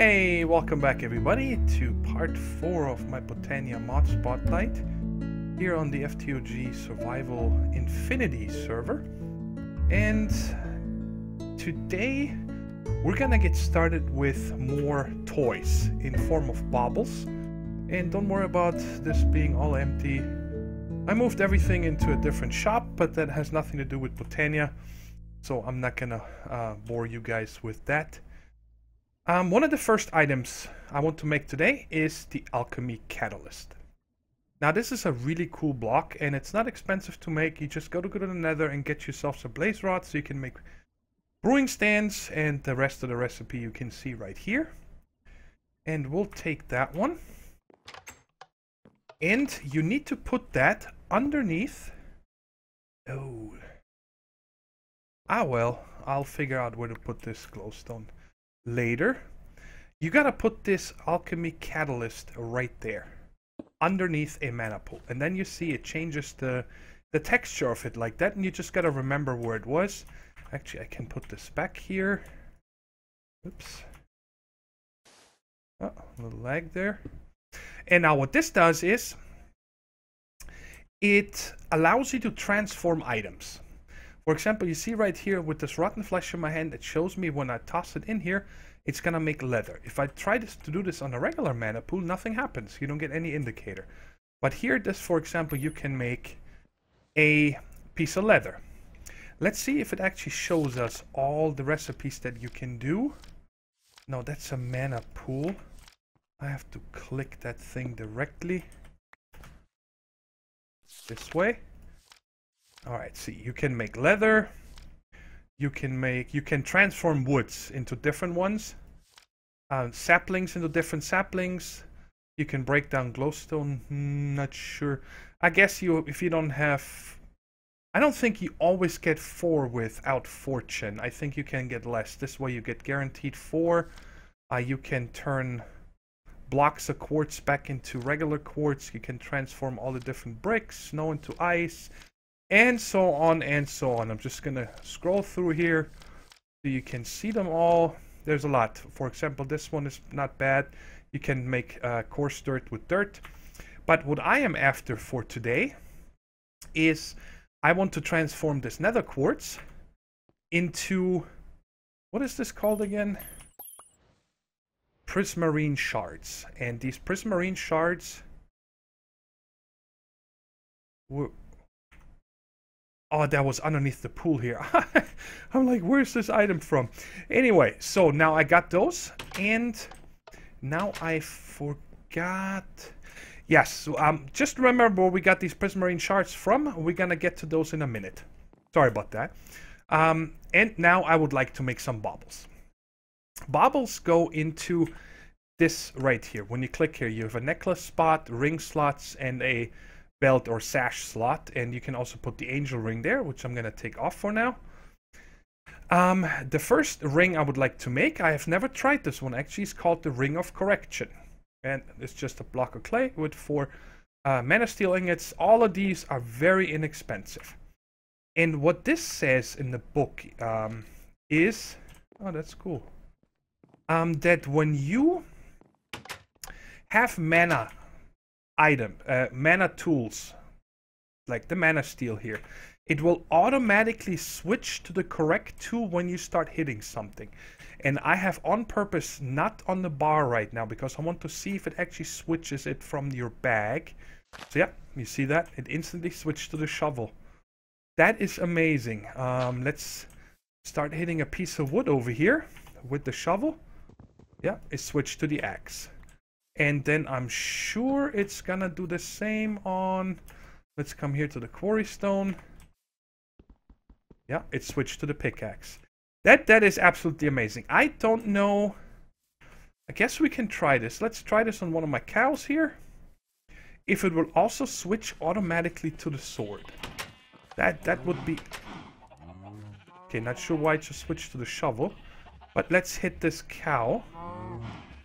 Hey, welcome back everybody to part 4 of my Botania mod spotlight here on the FTOG Survival Infinity server. And today we're gonna get started with more toys in form of baubles. And don't worry about this being all empty. I moved everything into a different shop, but that has nothing to do with Botania, so I'm not gonna bore you guys with that. One of the first items I want to make today is the Alchemy catalyst. Now this is a really cool block and it's not expensive to make. You just go to the nether and get yourself some blaze rods so you can make brewing stands, and the rest of the recipe you can see right here. And we'll take that one. And you need to put that underneath. Oh. Well, I'll figure out where to put this glowstone later. You gotta put this alchemy catalyst right there underneath a mana pool, and then you see it changes the texture of it like that, and you just gotta remember where it was. Actually, I can put this back here. Oops. Oh, a little lag there. And now what this does is it allows you to transform items. For example, you see right here with this rotten flesh in my hand, it shows me when I toss it in here, it's gonna make leather. If I try to do this on a regular mana pool, nothing happens. You don't get any indicator. But here, this, for example, you can make a piece of leather. Let's see if it actually shows us all the recipes that you can do. No, that's a mana pool. I have to click that thing directly. This way. Alright, see, you can make leather, you can transform woods into different ones, saplings into different saplings, you can break down glowstone, not sure. I guess if you don't have, I don't think you always get 4 without fortune. I think you can get less. This way you get guaranteed 4. You can turn blocks of quartz back into regular quartz, you can transform all the different bricks, snow into ice, and so on and so on. I'm just gonna scroll through here so you can see them all. There's a lot. For example, this one is not bad. You can make coarse dirt with dirt. But what I am after for today is I want to transform this nether quartz into, what is this called again? Prismarine shards. And these prismarine shards were... Oh, that was underneath the pool here. I'm like, where's this item from? Anyway, so now I got those, and now I forgot. Yes, so, just remember where we got these prismarine shards from. We're gonna get to those in a minute. Sorry about that. And now I would like to make some baubles. Baubles go into this right here. When you click here, you have a necklace spot, ring slots, and a belt or sash slot, and you can also put the angel ring there, which I'm gonna take off for now. The first ring I would like to make, I have never tried this one actually, it's called the Ring of Correction, and it's just a block of clay with 4 mana steel ingots. All of these are very inexpensive, and what this says in the book is, oh, that's cool, that when you have mana mana tools, like the mana steel here, it will automatically switch to the correct tool when you start hitting something. And I have on purpose not on the bar right now because I want to see if it actually switches it from your bag. So yeah, you see that? It instantly switched to the shovel. That is amazing. Let's start hitting a piece of wood over here with the shovel. Yeah, it switched to the axe. And then I'm sure it's gonna do the same on, let's come here to the quarry stone. Yeah, it switched to the pickaxe. That is absolutely amazing. I don't know, I guess we can try this. Let's try this on one of my cows here. If it will also switch automatically to the sword. That would be... Okay, not sure why it just switched to the shovel. But let's hit this cow.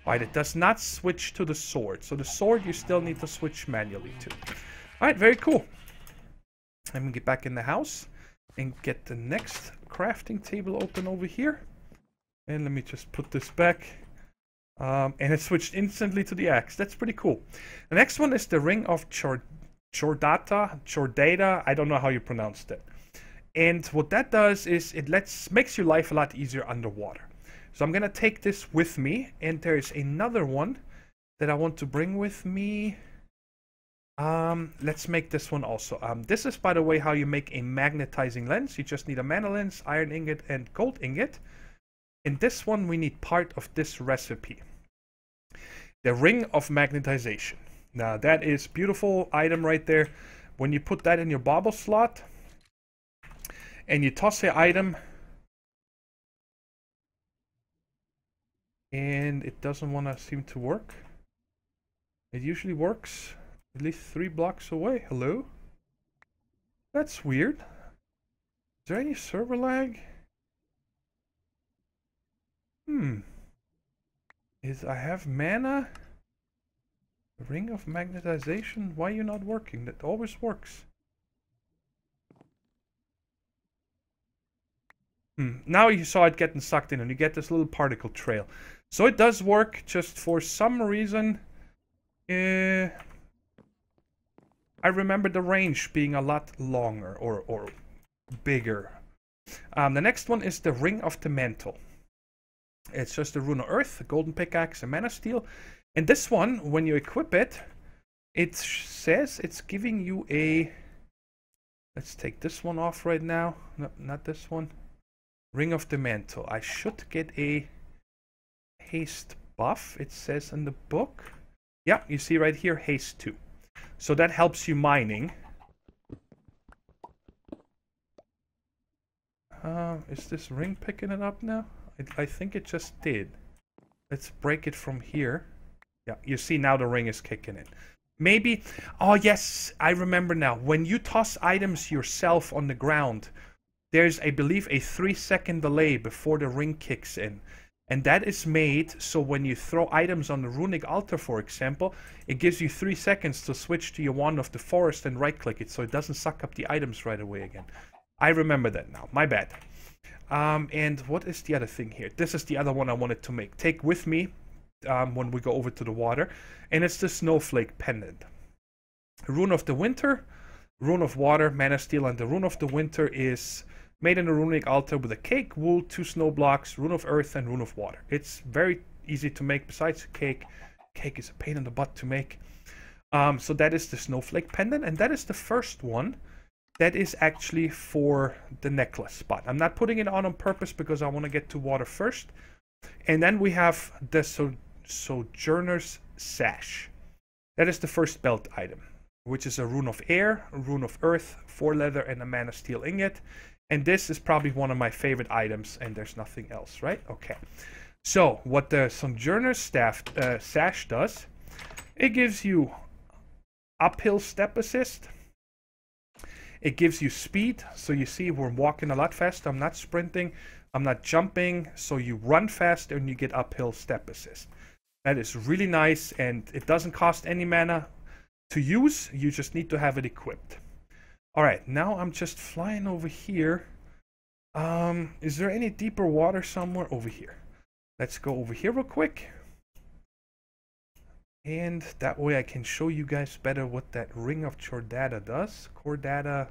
Alright, it does not switch to the sword. So the sword you still need to switch manually to. Alright, very cool. Let me get back in the house and get the next crafting table open over here. And let me just put this back. And it switched instantly to the axe. That's pretty cool. The next one is the Ring of Chordata. I don't know how you pronounced it. And what that does is it makes your life a lot easier underwater. So I'm gonna take this with me, and there's another one that I want to bring with me. Let's make this one also. This is, by the way, how you make a magnetizing lens. You just need a mana lens, iron ingot, and gold ingot. In this one, we need part of this recipe. The Ring of Magnetization. Now, that is beautiful item right there. When you put that in your bauble slot, and you toss the item, and it doesn't want to seem to work. It usually works at least 3 blocks away. Hello? That's weird. Is there any server lag? I have mana? The Ring of Magnetization? Why are you not working? That always works. Now you saw it getting sucked in and you get this little particle trail. So it does work, just for some reason. I remember the range being a lot longer or bigger. The next one is the Ring of the Mantle. It's just a rune of earth, a golden pickaxe, a mana steel. And this one, when you equip it, it says it's giving you a... Let's take this one off right now. No, not this one. Ring of the Mantle. I should get a haste buff, it says in the book. Yeah, you see right here, haste 2. So that helps you mining. Is this ring picking it up now? I think it just did. Let's break it from here. Yeah, you see now the ring is kicking in. Maybe... Oh, yes, I remember now. When you toss items yourself on the ground, there's, I believe, a 3-second delay before the ring kicks in. And that is made so when you throw items on the runic altar, for example, it gives you 3 seconds to switch to your Wand of the Forest and right-click it, so it doesn't suck up the items right away again. I remember that now. My bad. And what is the other thing here? This is the other one I wanted to take with me when we go over to the water. And it's the Snowflake Pendant. Rune of the Winter, Rune of Water, Mana Steel, and the Rune of the Winter is made in a runic altar with a cake, wool, 2 snow blocks, Rune of Earth, and Rune of Water. It's very easy to make. Besides cake is a pain in the butt to make. So that is the Snowflake Pendant, and that is the first one that is actually for the necklace spot. I'm not putting it on purpose because I want to get to water first. And then we have the Sojourner's Sash. That is the first belt item, which is a Rune of Air, a Rune of Earth, 4 leather, and a Mana Steel ingot. And this is probably one of my favorite items, and there's nothing else, right? Okay. So, what the Sojourner's Sash does, it gives you uphill step assist. It gives you speed, so you see we're walking a lot faster. I'm not sprinting, I'm not jumping, so you run faster and you get uphill step assist. That is really nice, and it doesn't cost any mana to use. You just need to have it equipped. Alright, now I'm just flying over here. Is there any deeper water somewhere? Over here. Let's go over here real quick. And that way I can show you guys better what that Ring of Chordata does. Chordata.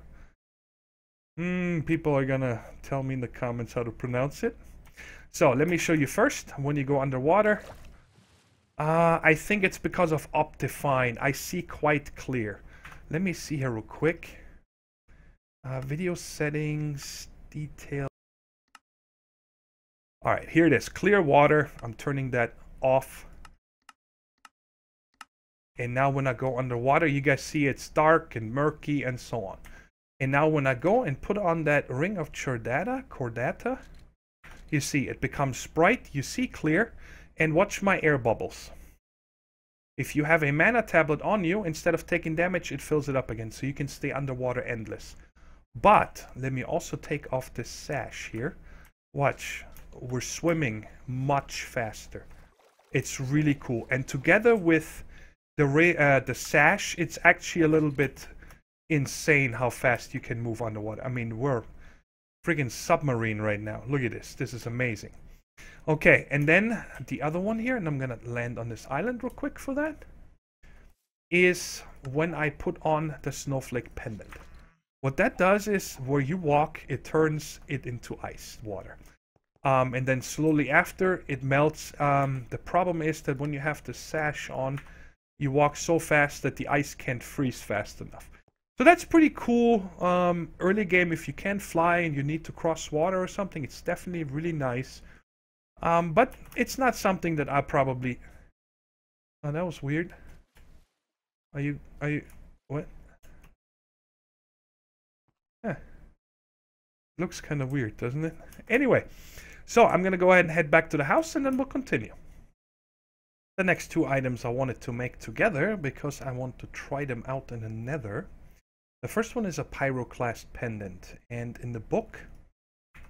People are gonna tell me in the comments how to pronounce it. So let me show you first. When you go underwater, I think it's because of Optifine. I see quite clear. Let me see here real quick. Video settings, detail. Alright, here it is. Clear water. I'm turning that off. And now when I go underwater, you guys see it's dark and murky and so on. And now when I go and put on that Ring of Chordata, you see it becomes bright, you see clear, and watch my air bubbles. If you have a mana tablet on you, instead of taking damage, it fills it up again, so you can stay underwater endless. But, let me also take off this sash here. Watch, we're swimming much faster. It's really cool. And together with the sash, it's actually a little bit insane how fast you can move underwater. I mean, we're friggin' submarine right now. Look at this. This is amazing. Okay, and then the other one here, and I'm gonna land on this island real quick for that, is when I put on the snowflake pendant. What that does is where you walk, it turns it into ice water. And then slowly after, it melts. The problem is that when you have the sash on, you walk so fast that the ice can't freeze fast enough. So that's pretty cool. Early game, if you can't fly and you need to cross water or something, it's definitely really nice. But it's not something that I probably... Oh, that was weird. Are you... What? Huh. Looks kind of weird, doesn't it? Anyway, so I'm going to go ahead and head back to the house and then we'll continue. The next two items I wanted to make together because I want to try them out in the nether. The first one is a pyroclast pendant, and in the book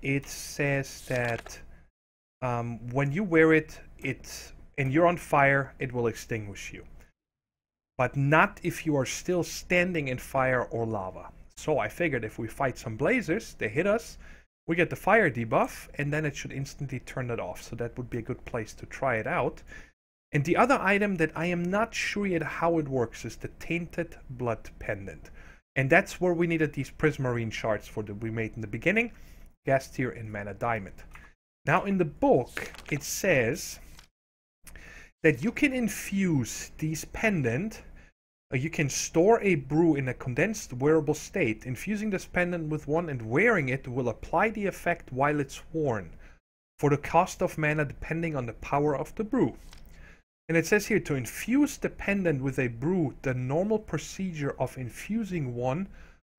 it says that when you wear it, and you're on fire, it will extinguish you. But not if you are still standing in fire or lava. So I figured if we fight some blazers, they hit us, we get the fire debuff, and then it should instantly turn it off. So that would be a good place to try it out. And the other item that I am not sure yet how it works is the Tainted Blood Pendant. And that's where we needed these prismarine shards for that we made in the beginning. Gas tier and mana diamond. Now in the book, it says that you can infuse these pendant. You can store a brew in a condensed wearable state. Infusing this pendant with one and wearing it will apply the effect while it's worn, for the cost of mana depending on the power of the brew. And it says here, to infuse the pendant with a brew, the normal procedure of infusing one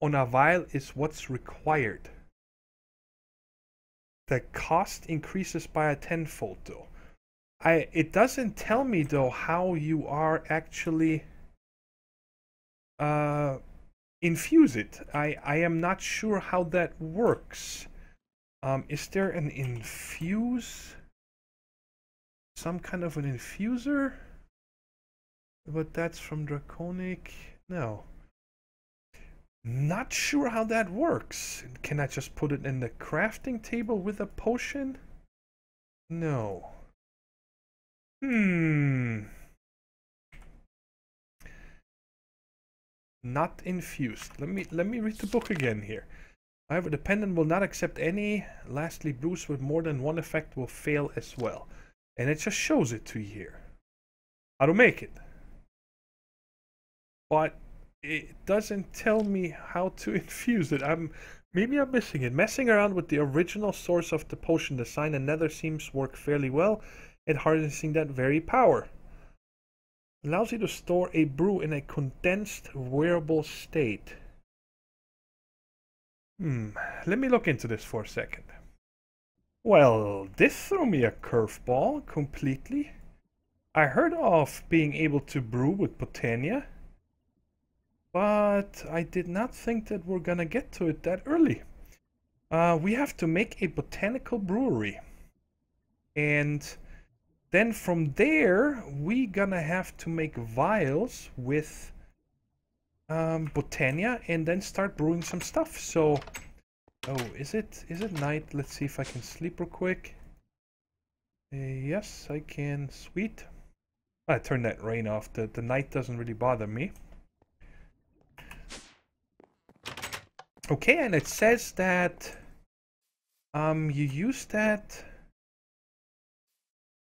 on a vial is what's required. The cost increases by a tenfold though. It doesn't tell me though how you are actually infuse it. I am not sure how that works. Is there an infuse? Some kind of an infuser? But that's from Draconic. No. Not sure how that works. Can I just put it in the crafting table with a potion? No. Not infused. Let me read the book again here. However, the pendant will not accept any. Lastly, brews with more than one effect will fail as well. And it just shows it to you here. How to make it. But it doesn't tell me how to infuse it. Maybe I'm missing it. Messing around with the original source of the potion design and nether seems work fairly well at harnessing that very power. Allows you to store a brew in a condensed wearable state. Let me look into this for a second. Well, this threw me a curveball completely. I heard of being able to brew with Botania, but I did not think that we're gonna get to it that early. We have to make a botanical brewery. And then from there, we gonna have to make vials with Botania and then start brewing some stuff. So... Oh, is it night? Let's see if I can sleep real quick. Yes, I can. Sweet. I turned that rain off. The night doesn't really bother me. Okay, and it says that you use that.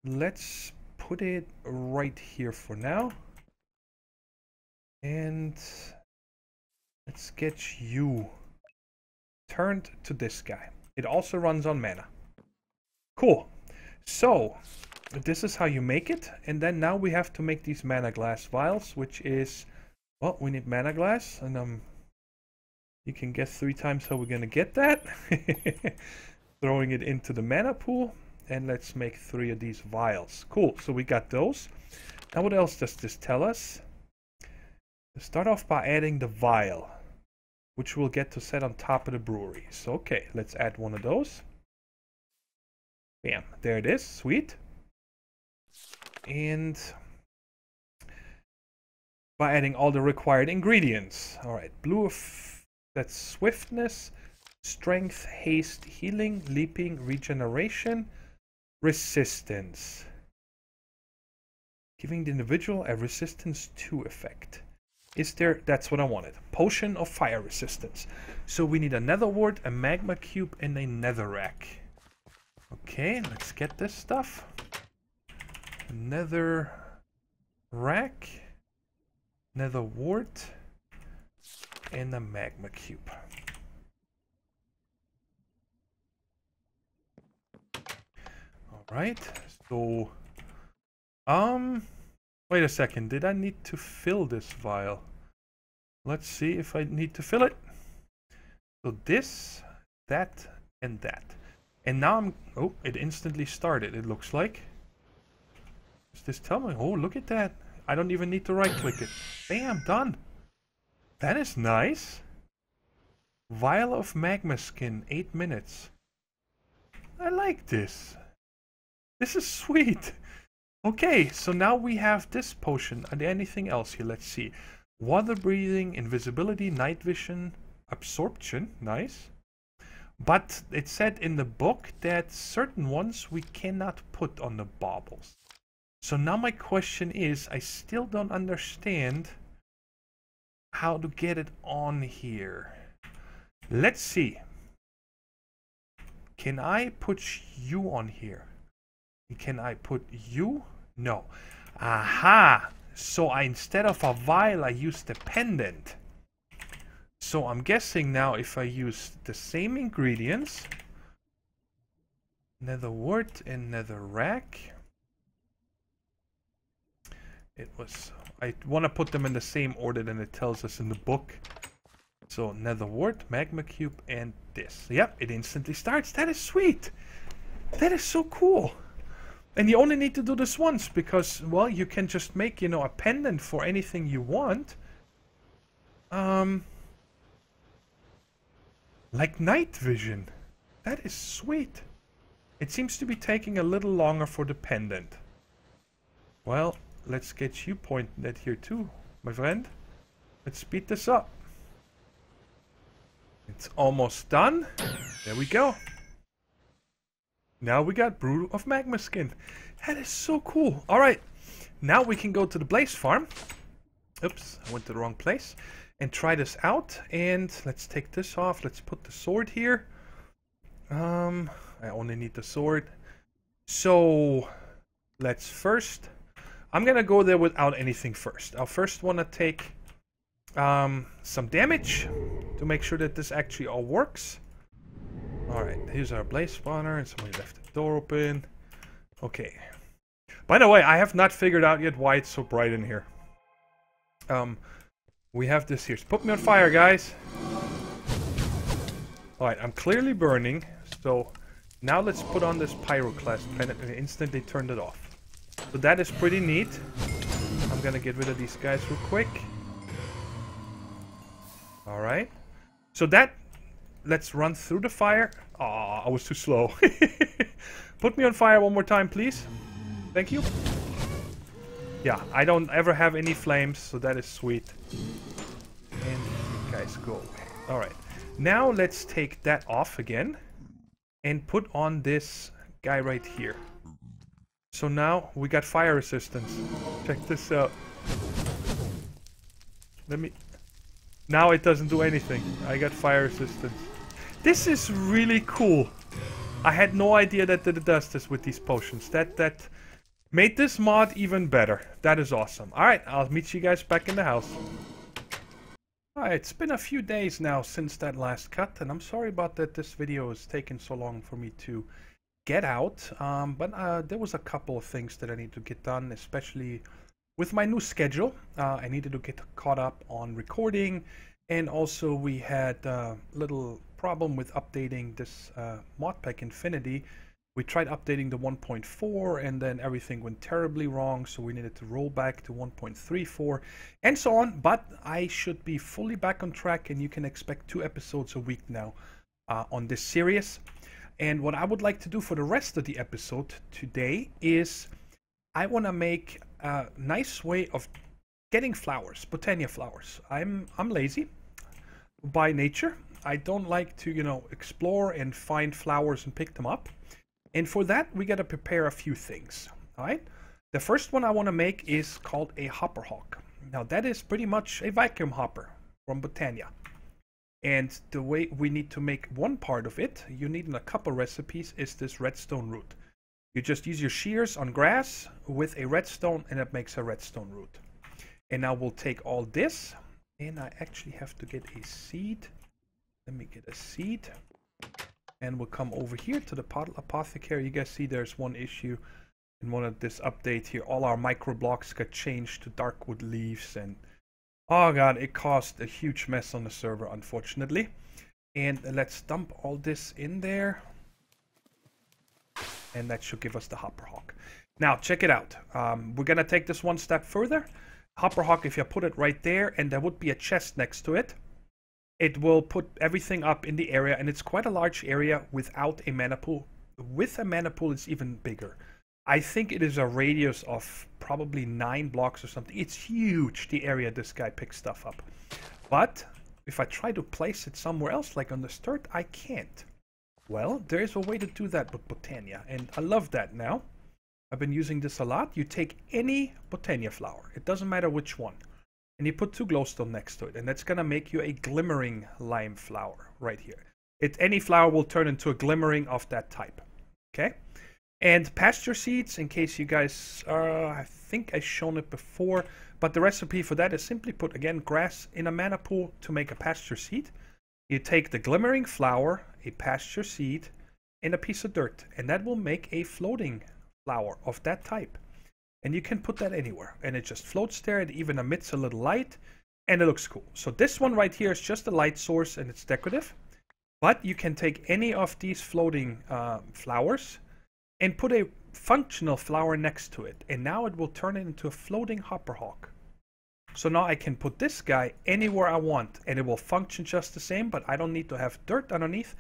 Let's put it right here for now. And let's get you turned to this guy. It also runs on mana. Cool. So this is how you make it, and then now we have to make these mana glass vials, which is, well, we need mana glass, and you can guess 3 times how we're gonna get that. Throwing it into the mana pool, and let's make 3 of these vials. Cool. So we got those. Now what else does this tell us? Start off by adding the vial, which we'll get to set on top of the brewery. So, okay, let's add one of those. Bam, there it is, sweet. And by adding all the required ingredients. All right, blue, that's swiftness, strength, haste, healing, leaping, regeneration, resistance. Giving the individual a resistance 2 effect. Is there... That's what I wanted. Potion of fire resistance. So we need a nether wart, a magma cube, and a netherrack. Okay, let's get this stuff. Nether rack, nether wart, and a magma cube. Alright, so wait a second, did I need to fill this vial? Let's see if I need to fill it. So this, that, and that. And now I'm... Oh, it instantly started, it looks like. Does this tell me? Oh, look at that. I don't even need to right-click it. Bam, done. That is nice. Vial of magma skin, 8 minutes. I like this. This is sweet. Okay, so now we have this potion. Are there anything else here? Let's see. Water breathing, invisibility, night vision, absorption. Nice. But it said in the book that certain ones we cannot put on the baubles. So now my question is, I still don't understand how to get it on here. Let's see. Can I put you on here? Can I put you? No. Aha! So instead of a vial, I used a pendant. So I'm guessing now if I use the same ingredients, nether wart and nether rack. It was... I want to put them in the same order than it tells us in the book. So nether wart, magma cube, and this. Yep, it instantly starts. That is sweet. That is so cool. And you only need to do this once because, well, you can just make, you know, a pendant for anything you want. Like night vision. That is sweet. It seems to be taking a little longer for the pendant. Well, let's get you pointing at here too, my friend. Let's speed this up. It's almost done. There we go. Now we got Brew of Magma Skin. That is so cool. Alright, now we can go to the Blaze Farm. Oops, I went to the wrong place. And try this out. And let's take this off. Let's put the sword here. I only need the sword. So, let's first... I'm gonna go there without anything first. I'll first want to take some damage to make sure that this actually all works. Alright, here's our blaze spawner, and somebody left the door open. Okay. By the way, I have not figured out yet why it's so bright in here. We have this here. So put me on fire, guys. Alright, I'm clearly burning, so now let's put on this pyroclast pendant and instantly turned it off. So that is pretty neat. I'm gonna get rid of these guys real quick. Alright. So that... Let's run through the fire. Aw, I was too slow. Put me on fire one more time, please. Thank you. Yeah, I don't ever have any flames, so that is sweet. And you guys go away. Alright. Now let's take that off again. And put on this guy right here. So now we got fire resistance. Check this out. Let me... Now it doesn't do anything. I got fire resistance. This is really cool. I had no idea that it does this with these potions. That made this mod even better. That is awesome. Alright, I'll meet you guys back in the house. Alright, it's been a few days now since that last cut, and I'm sorry about that this video has taken so long for me to get out. But there was a couple of things that I need to get done, especially with my new schedule. I needed to get caught up on recording, and also we had a little problem with updating this modpack Infinity. We tried updating the 1.4 and then everything went terribly wrong, so we needed to roll back to 1.34 and so on. But I should be fully back on track, and you can expect 2 episodes a week now on this series. And what I would like to do for the rest of the episode today is I want to make a nice way of getting flowers, Botania flowers. I'm lazy by nature. I don't like to, you know, explore and find flowers and pick them up. And for that, we got to prepare a few things. All right. The first one I want to make is called a hopper hawk. Now that is pretty much a vacuum hopper from Botania. And the way we need to make one part of it, you need in a couple recipes, is this redstone root. You just use your shears on grass with a redstone and it makes a redstone root. And now we'll take all this, and I actually have to get a seed. Let me get a seed. And we'll come over here to the apothecary. You guys see there's one issue in one of this update here. All our micro blocks got changed to darkwood leaves, and oh god, it caused a huge mess on the server, unfortunately. And let's dump all this in there. And that should give us the hopper hawk. Now, check it out. We're going to take this one step further. Hopper hawk, if you put it right there, and there would be a chest next to it, it will put everything up in the area, and it's quite a large area without a mana pool. With a mana pool, it's even bigger. I think it is a radius of probably 9 blocks or something. It's huge, the area this guy picks stuff up. But if I try to place it somewhere else, like on the start, I can't. Well, there is a way to do that with Botania, and I love that now. I've been using this a lot. You take any Botania flower, it doesn't matter which one, and you put 2 glowstone next to it, and that's going to make you a glimmering lime flower right here. Any flower will turn into a glimmering of that type. Okay? And pasture seeds, in case you guys, I think I've shown it before, but the recipe for that is simply put, again, grass in a mana pool to make a pasture seed. You take the glimmering flower, a pasture seed, and a piece of dirt, and that will make a floating flower of that type. And you can put that anywhere, and it just floats there. It even emits a little light, and it looks cool. So this one right here is just a light source, and it's decorative. But you can take any of these floating flowers and put a functional flower next to it, and now it will turn it into a floating hopper hawk. So now I can put this guy anywhere I want, and it will function just the same, but I don't need to have dirt underneath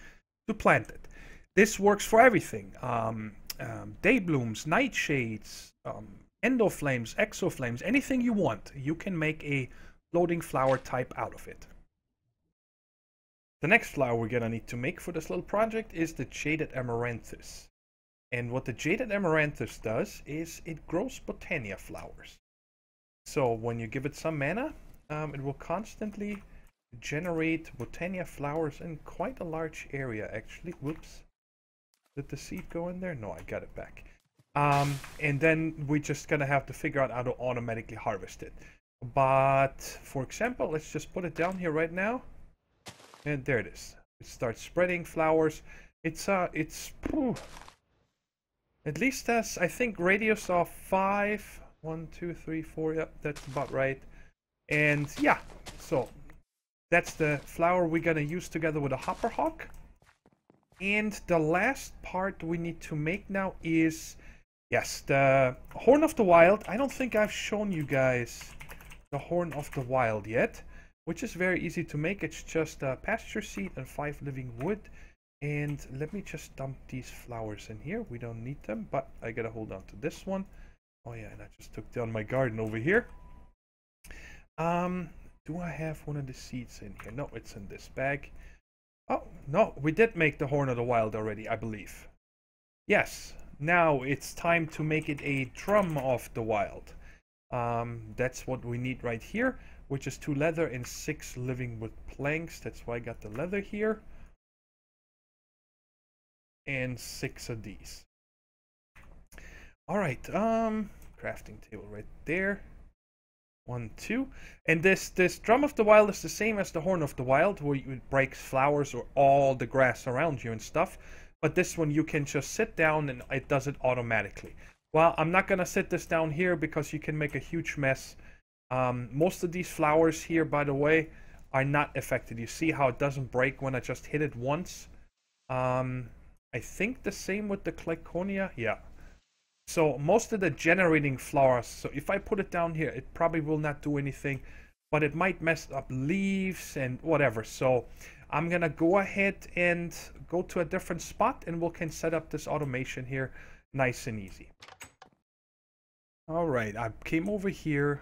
to plant it. This works for everything. Day blooms, nightshades, endoflames, exoflames, anything you want. You can make a floating flower type out of it. The next flower we're gonna need to make for this little project is the Jaded Amaranthus. And what the Jaded Amaranthus does is it grows Botania flowers. So when you give it some mana, it will constantly generate Botania flowers in quite a large area, actually. Whoops. Did the seed go in there? No, I got it back. And then we're just going to have to figure out how to automatically harvest it. But, for example, let's just put it down here right now. And there it is. It starts spreading flowers. It's at least has, I think, radius of 5... 1, 2, 3, 4, yep, that's about right. And yeah, so that's the flower we're gonna use together with a hopper hawk. And the last part we need to make now is, yes, the Horn of the Wild. I don't think I've shown you guys the Horn of the Wild yet, which is very easy to make. It's just a pasture seed and 5 living wood. And let me just dump these flowers in here. We don't need them, but I gotta hold on to this one. Oh yeah, and I just took down my garden over here. Do I have one of the seeds in here? No, it's in this bag. Oh, no, we did make the Horn of the Wild already, I believe. Yes, now it's time to make it a Drum of the Wild. That's what we need right here, which is 2 leather and 6 living wood planks. That's why I got the leather here. And 6 of these. Alright, crafting table right there. 1, 2. And this Drum of the Wild is the same as the Horn of the Wild, where it breaks flowers or all the grass around you and stuff. But this one you can just sit down and it does it automatically. Well, I'm not going to sit this down here because you can make a huge mess. Most of these flowers here, by the way, are not affected. You see how it doesn't break when I just hit it once? I think the same with the Clyconia. Yeah. So most of the generating flowers, so if I put it down here, it probably will not do anything, but it might mess up leaves and whatever. So I'm gonna go ahead and go to a different spot, and we can set up this automation here nice and easy. All right, I came over here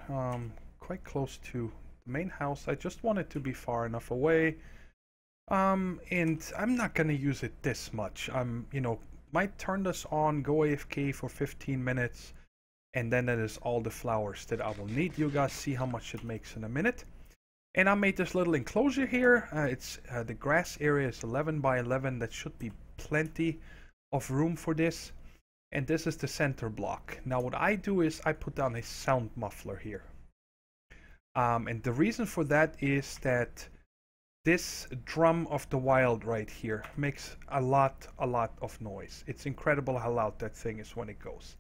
quite close to the main house. I just want it to be far enough away. And I'm not gonna use it this much. I'm, might turn this on, go AFK for 15 minutes, and then that is all the flowers that I will need. You guys see how much it makes in a minute. And I made this little enclosure here. The grass area is 11 by 11. That should be plenty of room for this. And this is the center block. Now what I do is I put down a sound muffler here. And the reason for that is that this drum of the wild right here makes a lot of noise. It's incredible how loud that thing is when it goes.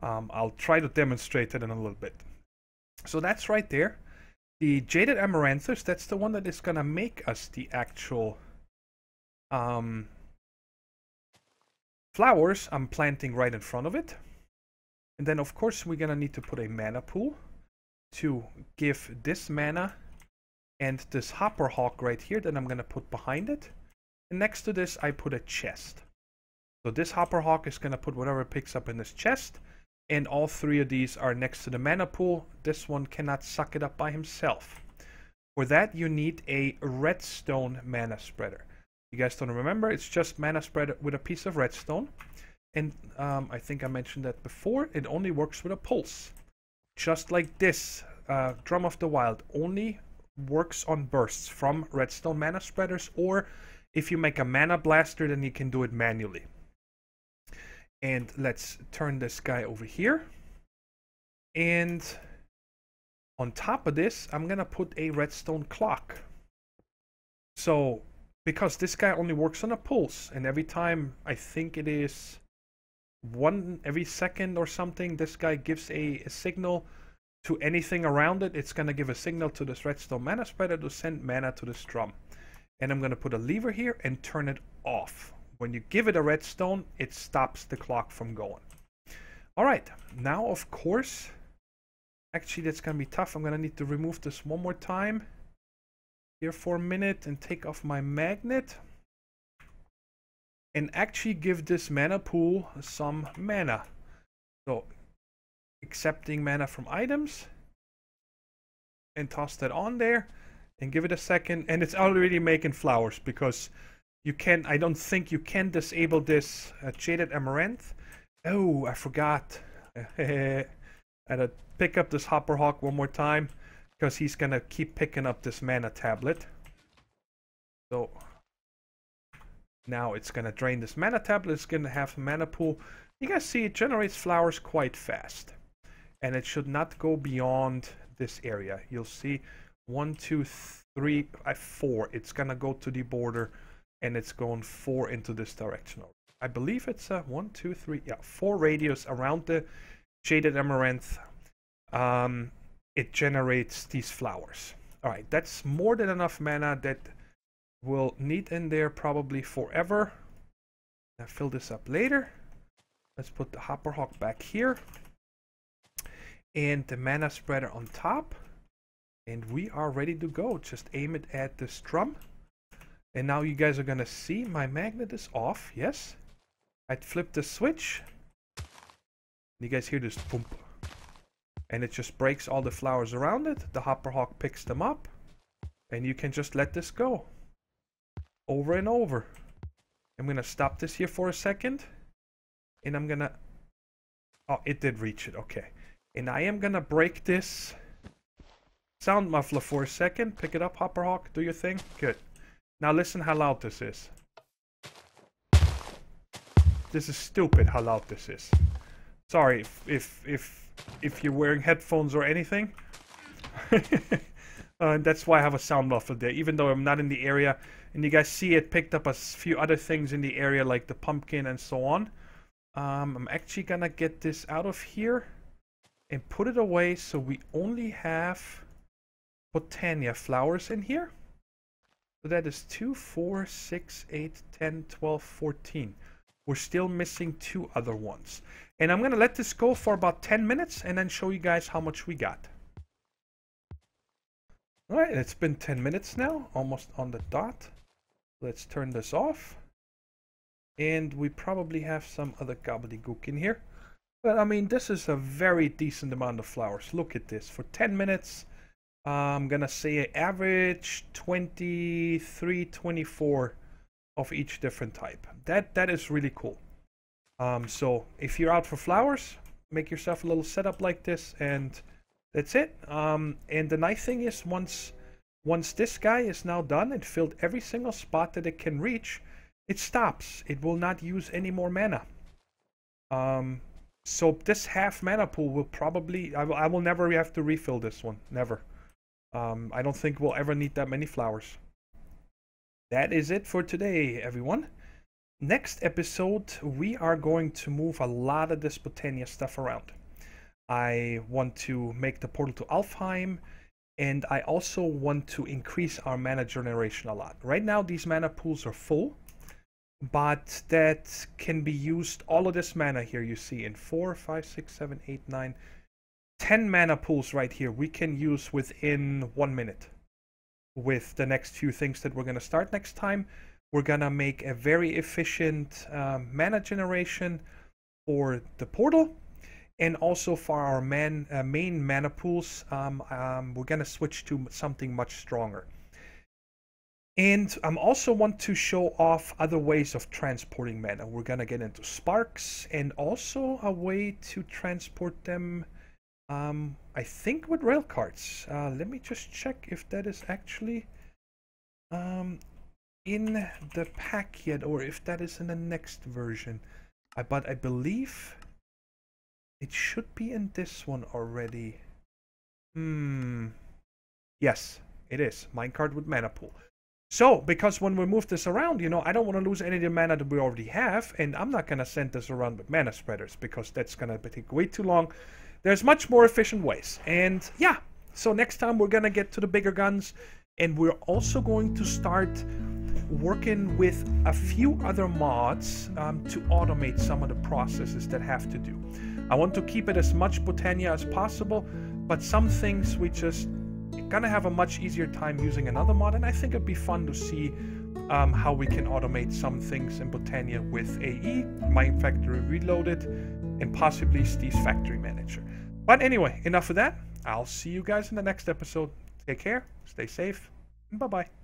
I'll try to demonstrate it in a little bit. So that's right there. The Jaded Amaranthus, that's the one that is going to make us the actual flowers. I'm planting right in front of it. And then, of course, we're going to need to put a mana pool to give this mana and this hopper hawk right here that I'm going to put behind it. And next to this, I put a chest. So this hopper hawk is going to put whatever it picks up in this chest. And all three of these are next to the mana pool. This one cannot suck it up by himself. For that, you need a redstone mana spreader. You guys don't remember, it's just mana spreader with a piece of redstone. And I think I mentioned that before, it only works with a pulse. Just like this, Drum of the Wild only works on bursts from redstone mana spreaders, or if you make a mana blaster, then you can do it manually. And let's turn this guy over here. And on top of this, I'm going to put a redstone clock. So, because this guy only works on a pulse, and every time, I think it is every second or something, this guy gives a signal to anything around it. It's going to give a signal to this redstone mana spreader to send mana to this drum. And I'm going to put a lever here and turn it off. When you give it a redstone, it stops the clock from going. Alright, now of course, actually that's going to be tough. I'm going to need to remove this one more time here for a minute and take off my magnet. And actually give this mana pool some mana. So, accepting mana from items. And toss that on there. And give it a second. And it's already making flowers because you can, I don't think you can disable this Jaded Amaranth. Oh, I forgot. I had to pick up this Hopper Hawk one more time because he's going to keep picking up this mana tablet. So now it's going to drain this mana tablet. It's going to have a mana pool. You guys see it generates flowers quite fast. And it should not go beyond this area. You'll see 1, 2, 3, 4. It's going to go to the border. And it's going 4 into this direction. I believe it's 1, 2, 3, 4 radius around the Jaded Amaranth. It generates these flowers. Alright, that's more than enough mana that we'll need in there probably forever. I'll fill this up later. Let's put the Hopper Hawk back here. And the mana spreader on top. And we are ready to go. Just aim it at this drum. And now you guys are going to see my magnet is off. Yes. I'd flip the switch. You guys hear this boom. And it just breaks all the flowers around it. The Hopper Hawk picks them up. And you can just let this go. Over and over. I'm going to stop this here for a second. And I'm going to... Oh, it did reach it. Okay. And I am going to break this sound muffler for a second. Pick it up, Hopper Hawk. Do your thing. Good. Now listen how loud this is. This is stupid how loud this is. Sorry if you're wearing headphones or anything. That's why I have a sound muffler there, even though I'm not in the area. And you guys see it picked up a few other things in the area like the pumpkin and so on. I'm actually gonna get this out of here and put it away so we only have Botania flowers in here. So that is 2, 4, 6, 8, 10, 12, 14. We're still missing 2 other ones. And I'm going to let this go for about 10 minutes and then show you guys how much we got. Alright, it's been 10 minutes now, almost on the dot. Let's turn this off. And we probably have some other gobbledygook in here. But I mean, this is a very decent amount of flowers. Look at this. For 10 minutes... I'm gonna say an average 23, 24 of each different type. That is really cool. So if you're out for flowers, make yourself a little setup like this, and that's it. And the nice thing is, once this guy is now done and filled every single spot that it can reach, it stops. It will not use any more mana. So this half mana pool will probably, I will never have to refill this one. Never. I don't think we'll ever need that many flowers. That is it for today, everyone. Next episode, we are going to move a lot of this Botania stuff around. I want to make the portal to Alfheim, and I also want to increase our mana generation a lot. Right now, these mana pools are full, but that can be used. All of this mana here you see in 4, 5, 6, 7, 8, 9, 10 mana pools right here we can use within 1 minute. With the next few things that we're going to start next time, we're going to make a very efficient mana generation for the portal, and also for our main mana pools, we're going to switch to something much stronger. And I also want to show off other ways of transporting mana. We're going to get into sparks, and also a way to transport them, I think with rail carts. Let me just check if that is actually in the pack yet, or if that is in the next version. But I believe it should be in this one already. Yes, it is. Minecart with mana pool. So, because when we move this around, you know, I don't want to lose any of the mana that we already have, and I'm not going to send this around with mana spreaders, because that's going to take way too long. There's much more efficient ways. And yeah, so next time we're going to get to the bigger guns, and we're also going to start working with a few other mods to automate some of the processes that have to do. I want to keep it as much Botania as possible, but some things we just gonna have a much easier time using another mod, and I think it'd be fun to see how we can automate some things in Botania with AE, Mine Factory Reloaded, and possibly Steve's Factory Manager. But anyway, enough of that. I'll see you guys in the next episode. Take care, stay safe, and bye-bye.